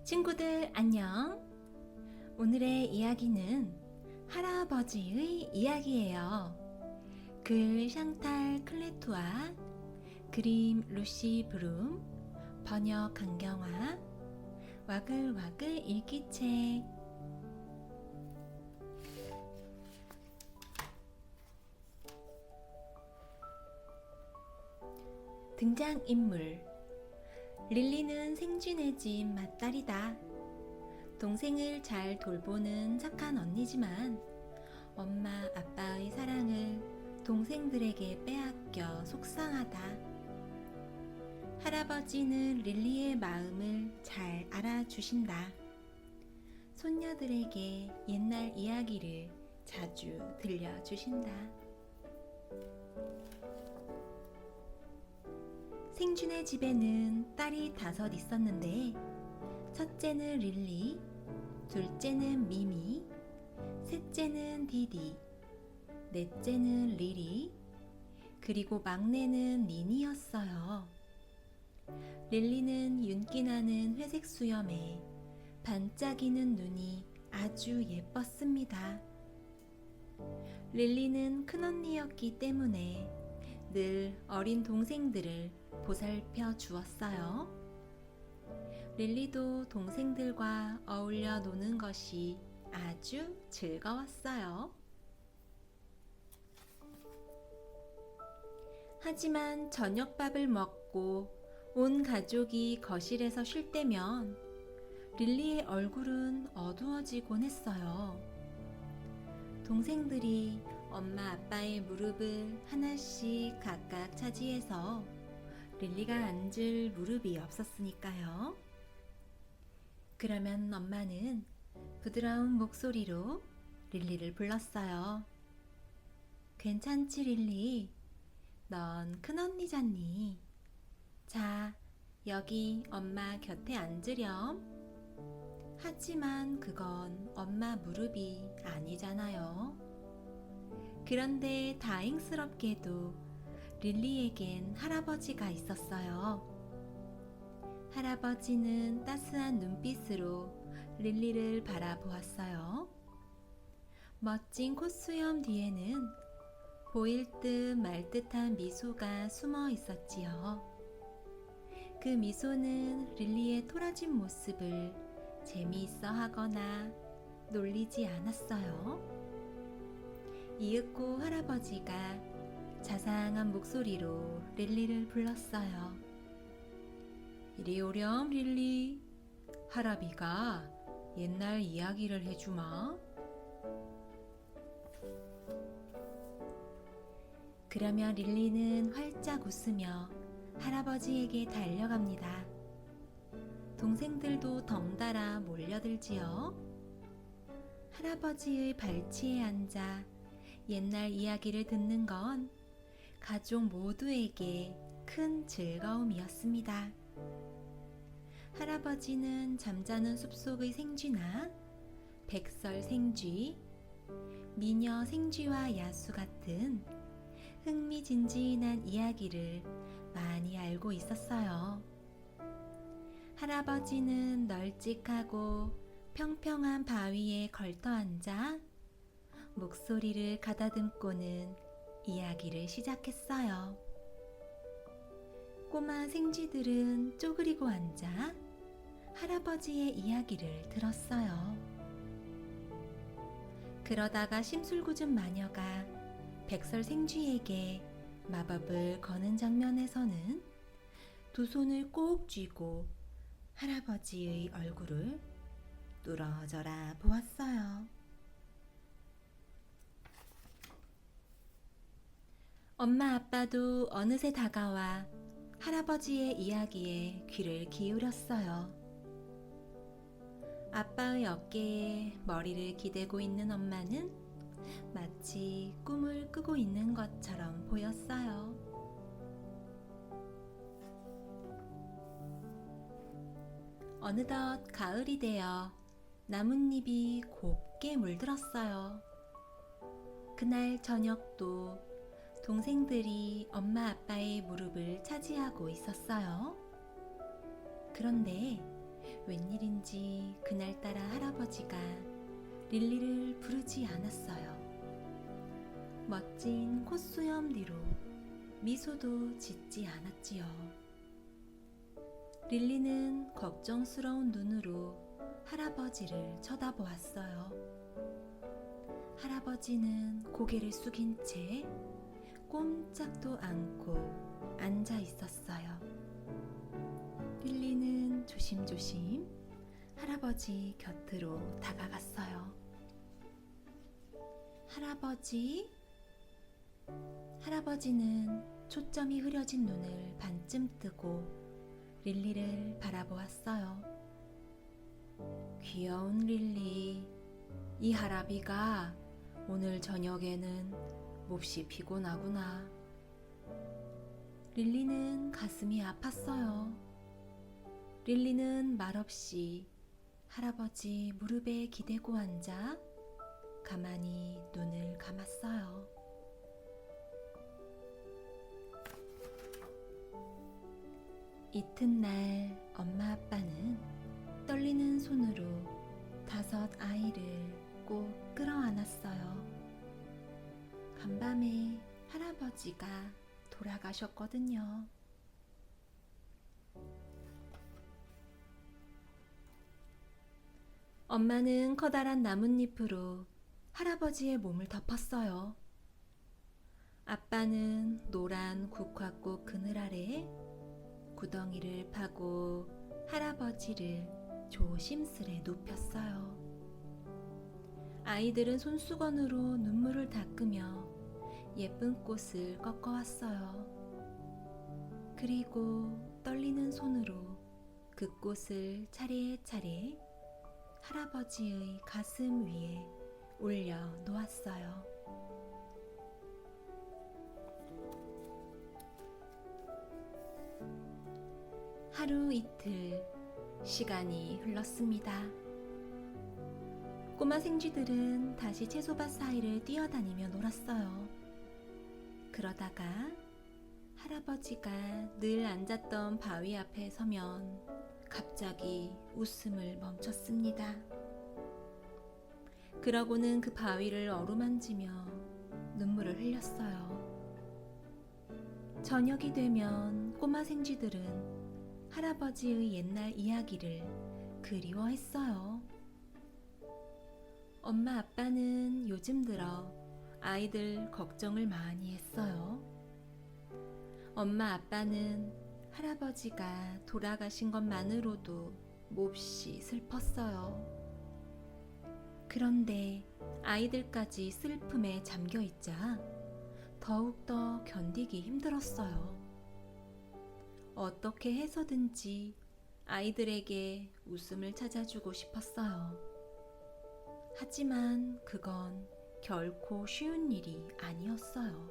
친구들 안녕. 오늘의 이야기는 할아버지의 이야기예요. 글 샹탈 클레투아, 그림 루시 브룸, 번역 강경화, 와글와글 읽기책. 등장인물: 릴리는 생쥐네 집 맏딸이다. 동생을 잘 돌보는 착한 언니지만 엄마 아빠의 사랑을 동생들에게 빼앗겨 속상하다. 할아버지는 릴리의 마음을 잘 알아주신다. 손녀들에게 옛날 이야기를 자주 들려주신다. 생쥐네 집에는 딸이 5 있었는데, 첫째는 릴리, 둘째는 미미, 셋째는 디디, 넷째는 리리, 그리고 막내는 니니였어요. 릴리는 윤기나는 회색 수염에 반짝이는 눈이 아주 예뻤습니다. 릴리는 큰언니였기 때문에 늘 어린 동생들을 보살펴 주었어요. 릴리도 동생들과 어울려 노는 것이 아주 즐거웠어요. 하지만 저녁밥을 먹고 온 가족이 거실에서 쉴 때면 릴리의 얼굴은 어두워지곤 했어요. 동생들이 엄마 아빠의 무릎을 하나씩 각각 차지해서 릴리가 앉을 무릎이 없었으니까요. 그러면 엄마는 부드러운 목소리로 릴리를 불렀어요. 괜찮지, 릴리? 넌 큰언니잖니. 자, 여기 엄마 곁에 앉으렴. 하지만 그건 엄마 무릎이 아니잖아요. 그런데 다행스럽게도 릴리에겐 할아버지가 있었어요. 할아버지는 따스한 눈빛으로 릴리를 바라보았어요. 멋진 콧수염 뒤에는 보일 듯 말 듯한 미소가 숨어 있었지요. 그 미소는 릴리의 토라진 모습을 재미있어 하거나 놀리지 않았어요. 이윽고 할아버지가 자상한 목소리로 릴리를 불렀어요. 이리 오렴, 릴리. 할아비가 옛날 이야기를 해주마. 그러면 릴리는 활짝 웃으며 할아버지에게 달려갑니다. 동생들도 덩달아 몰려들지요. 할아버지의 발치에 앉아 옛날 이야기를 듣는 건 가족 모두에게 큰 즐거움이었습니다. 할아버지는 잠자는 숲속의 생쥐나 백설 생쥐, 미녀 생쥐와 야수 같은 흥미진진한 이야기를 많이 알고 있었어요. 할아버지는 널찍하고 평평한 바위에 걸터 앉아 목소리를 가다듬고는 이야기를 시작했어요. 꼬마 생쥐들은 쪼그리고 앉아 할아버지의 이야기를 들었어요. 그러다가 심술궂은 마녀가 백설 생쥐에게 마법을 거는 장면에서는 두 손을 꼭 쥐고 할아버지의 얼굴을 뚫어져라 보았어요. 엄마 아빠도 어느새 다가와 할아버지의 이야기에 귀를 기울였어요. 아빠의 어깨에 머리를 기대고 있는 엄마는 마치 꿈을 꾸고 있는 것처럼 보였어요. 어느덧 가을이 되어 나뭇잎이 곱게 물들었어요. 그날 저녁도 동생들이 엄마 아빠의 무릎을 차지하고 있었어요. 그런데 웬일인지 그날따라 할아버지가 릴리를 부르지 않았어요. 멋진 콧수염 뒤로 미소도 짓지 않았지요. 릴리는 걱정스러운 눈으로 할아버지를 쳐다보았어요. 할아버지는 고개를 숙인 채 꼼짝도 않고 앉아 있었어요. 릴리는 조심조심 할아버지 곁으로 다가갔어요. 할아버지? 할아버지는 초점이 흐려진 눈을 반쯤 뜨고 릴리를 바라보았어요. 귀여운 릴리, 이 할아비가 오늘 저녁에는 몹시 피곤하구나. 릴리는 가슴이 아팠어요. 릴리는 말없이 할아버지 무릎에 기대고 앉아 가만히 눈을 감았어요. 이튿날 엄마 아빠는 떨리는 손으로 5 아이를 꼭 끌어안았어요. 간밤에 할아버지가 돌아가셨거든요. 엄마는 커다란 나뭇잎으로 할아버지의 몸을 덮었어요. 아빠는 노란 국화꽃 그늘 아래 구덩이를 파고 할아버지를 조심스레 눕혔어요. 아이들은 손수건으로 눈물을 닦으며 예쁜 꽃을 꺾어왔어요. 그리고 떨리는 손으로 그 꽃을 차례차례 할아버지의 가슴 위에 올려 놓았어요. 하루 이틀 시간이 흘렀습니다. 꼬마 생쥐들은 다시 채소밭 사이를 뛰어다니며 놀았어요. 그러다가 할아버지가 늘 앉았던 바위 앞에 서면 갑자기 웃음을 멈췄습니다. 그러고는 그 바위를 어루만지며 눈물을 흘렸어요. 저녁이 되면 꼬마 생쥐들은 할아버지의 옛날 이야기를 그리워했어요. 엄마 아빠는 요즘 들어 아이들 걱정을 많이 했어요. 엄마 아빠는 할아버지가 돌아가신 것만으로도 몹시 슬펐어요. 그런데 아이들까지 슬픔에 잠겨 있자 더욱더 견디기 힘들었어요. 어떻게 해서든지 아이들에게 웃음을 찾아주고 싶었어요. 하지만 그건 결코 쉬운 일이 아니었어요.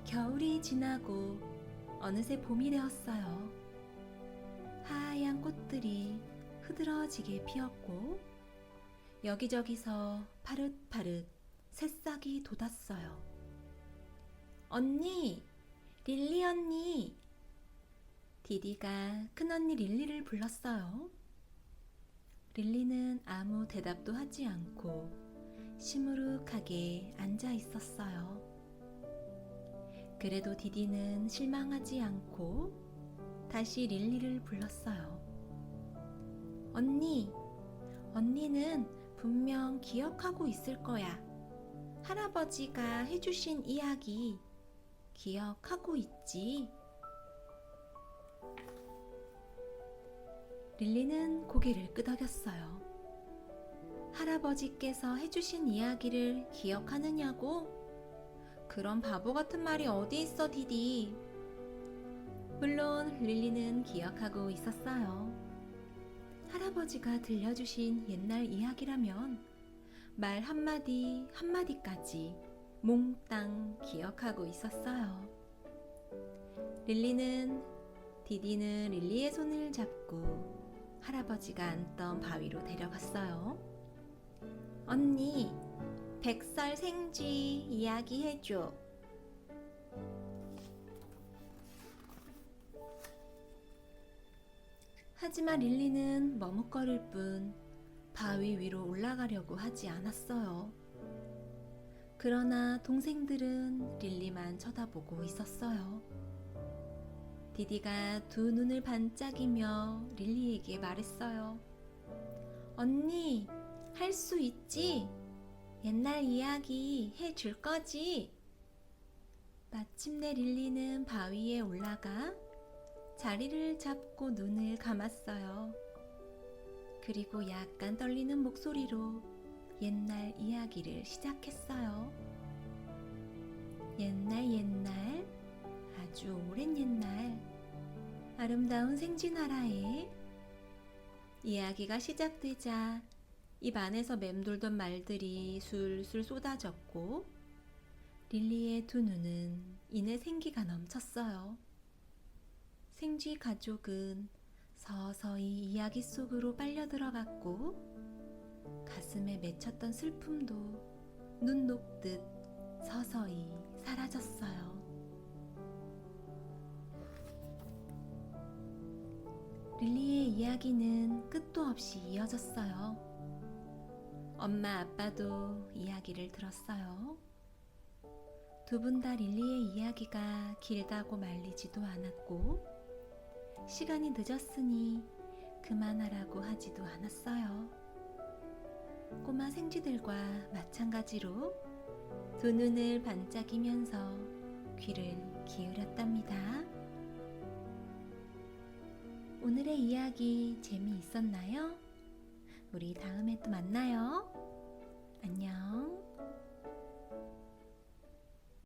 겨울이 지나고 어느새 봄이 되었어요. 하얀 꽃들이 흐드러지게 피었고 여기저기서 파릇파릇 새싹이 돋았어요. 언니! 릴리 언니! 디디가 큰언니 릴리를 불렀어요. 릴리는 아무 대답도 하지 않고 시무룩하게 앉아 있었어요. 그래도 디디는 실망하지 않고 다시 릴리를 불렀어요. 언니! 언니는 분명 기억하고 있을 거야. 할아버지가 해주신 이야기 기억하고 있지? 릴리는 고개를 끄덕였어요. 할아버지께서 해주신 이야기를 기억하느냐고? 그런 바보 같은 말이 어디 있어, 디디? 물론 릴리는 기억하고 있었어요. 할아버지가 들려주신 옛날 이야기라면 말 한마디 한마디까지 몽땅 기억하고 있었어요. 디디는 릴리의 손을 잡고 할아버지가 앉던 바위로 데려갔어요. 언니, 100살 생쥐 이야기 해줘. 하지만 릴리는 머뭇거릴 뿐 바위 위로 올라가려고 하지 않았어요. 그러나 동생들은 릴리만 쳐다보고 있었어요. 디디가 두 눈을 반짝이며 릴리에게 말했어요. 언니, 할 수 있지? 옛날 이야기 해줄 거지? 마침내 릴리는 바위에 올라가 자리를 잡고 눈을 감았어요. 그리고 약간 떨리는 목소리로 옛날 이야기를 시작했어요. 옛날, 아주 오랜 옛날, 아름다운 생쥐나라에 이야기가 시작되자 입 안에서 맴돌던 말들이 술술 쏟아졌고 릴리의 두 눈은 이내 생기가 넘쳤어요. 생쥐 가족은 서서히 이야기 속으로 빨려 들어갔고 가슴에 맺혔던 슬픔도 눈 녹듯 서서히 사라졌어요. 릴리의 이야기는 끝도 없이 이어졌어요. 엄마 아빠도 이야기를 들었어요. 두 분 다 릴리의 이야기가 길다고 말리지도 않았고 시간이 늦었으니 그만하라고 하지도 않았어요. 꼬마 생쥐들과 마찬가지로 두 눈을 반짝이면서 귀를 기울였답니다. 오늘의 이야기 재미있었나요? 우리 다음에 또 만나요. 안녕.